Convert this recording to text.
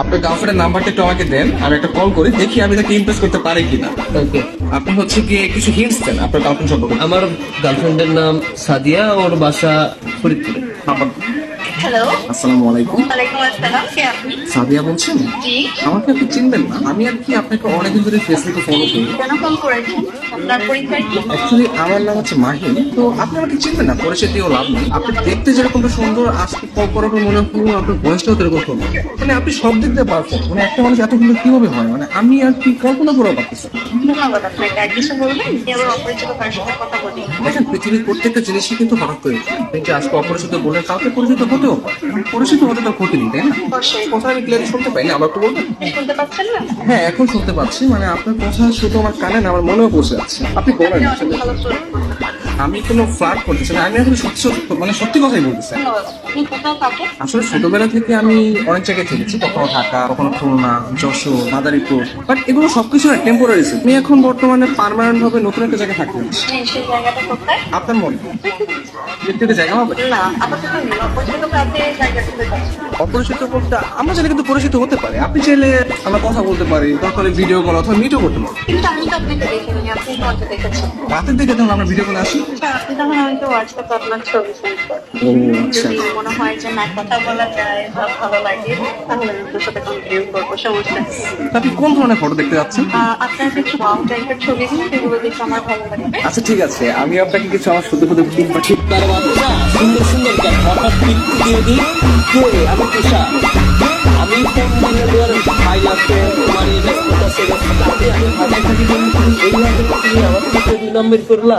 আপনার গার্লফ্রেন্ডের নাম্বারটা একটু আমাকে দেন, আমি একটা কল করি, দেখি আমি তাকে ইমপ্রেস করতে পারি কিনা। ওকে। আপনি হচ্ছে গিয়ে কিছু হিন্টস দেন আপনার গার্লফ্রেন্ড সম্পর্কে। আমার গার্লফ্রেন্ডের নাম সাদিয়া, ওর বাসা ফরিদপুরে। হ্যালো। আসসালামু আলাইকুম। ওয়ালাইকুম আসসালাম, কে আপনি? সাদিয়া বলছেন? জি। আমাকে আপনি চিনবেন না, আমি আর কি আপনাকে অনেকদিন ধরে ফেসবুকে ফলো করি। কেন ফোন করেছেন? আপনার পরিচয় কি? অ্যাকচুয়ালি আমার নাম হচ্ছে মাহিন, তো আপনি আমাকে চিনবেন না, পরিচয়টিও লাভ নেই। আপনি দেখতে যেরকমটা সুন্দর, আজকে কল করার পর মনে হয় আপনার বয়সটাও এরকম সুন্দর। মানে আপনি সব দিক দিয়ে পারফেক্ট। মানে একটা মানুষ এত সুন্দর কিভাবে হয়, মানে আমি আর কি কল্পনা করে পারতেছি না। ধন্যবাদ আপনাকে। আর কিছু বলবেন? এবার অপরিচিত কার সাথে কথা বলি? দেখেন, পৃথিবীর প্রত্যেকটা জিনিসই কিন্তু হঠাৎ করে হয়। আপনি যে আজকে অপরিচিত বলে কাউকে পরিচিত হতেও পারে। পরিচিত হতে তার ক্ষতি নেই, তাই না? অবশ্যই। কথা আমি ক্লিয়ারলি শুনতে পাই না, আবার একটু বলবেন? শুনতে পাচ্ছেন না? হ্যাঁ, এখন শুনতে পাচ্ছি। মানে আপনার কথা শুধু আমার কানে না, আমার মনেও পৌঁছে যাচ্ছে। আপনি বলেন আপনি আসলে। অনেক ভালো ফ্লোট করতে পারেন। আমি কোনো ফ্লার্ট করতেছি না, আমি আসলে সত্যি মানে সত্যি কথাই বলতেছি। ধন্যবাদ। আপনি কোথাও থাকেন? আসলে ছোটবেলা থেকে আমি অনেক জায়গায় থেকেছি, কখনো ঢাকা, কখনো খুলনা, যশোর, মাদারীপুর, বাট এগুলো সবকিছু না টেম্পোরারি। আমি এখন বর্তমানে পার্মানেন্ট ভাবে নতুন একটা জায়গায় থাকতে যাচ্ছি। সেই জায়গাটা কোথায়? আপনার মনে ব্যক্তিগত জায়গা হবে? না, আপাতত নেই। অপরিচিত কাউকে জায়গাটাতে যাচ্ছি। অপরিচিত বলতে আমরা চাইলে কিন্তু পরিচিত হতে পারি। আপনি চাইলে আমরা কথা বলতে পারি, দরকার ভিডিও কল অথবা মিটও করতে পারি। কিন্তু আমি তো আপনাকে দেখিনি, আপনি তো আমাকে দেখেছেন। রাতের দিকে তখন আমরা ভিডিও কলে আসি। আচ্ছা, আপনি তখন আমাকে হোয়াটসঅ্যাপে আপনার ছবি সেন্ড করেন। ও আচ্ছা। যদি মনে হয় যে না কথা বলা যায় বা ভালো লাগে, তাহলে আমি আপনার সাথে কন্টিনিউ করবো, সমস্যা নেই। আপনি কোন ধরনের ফটো দেখতে যাচ্ছেন? আপনার কিছু ওয়াও টাইপের ছবি দিন, যেগুলো দেখে আমার ভালো লাগবে। আচ্ছা ঠিক আছে, আমি আপনাকে কিছু আমার শুধু শুধু পিক পাঠিয়ে। তার বাচ্চা সুন্দর সুন্দর গান হঠাৎ পিকু দিয়ে দিই। কে? আমি তুষার। আমি ফোন দিলে তোর ভাই আছে, তোমার এই ব্যস্ততা সেটা। আমি ভাটায় থাকি, এই লাগে তুমি আমার থেকে 2 নম্বর করলা।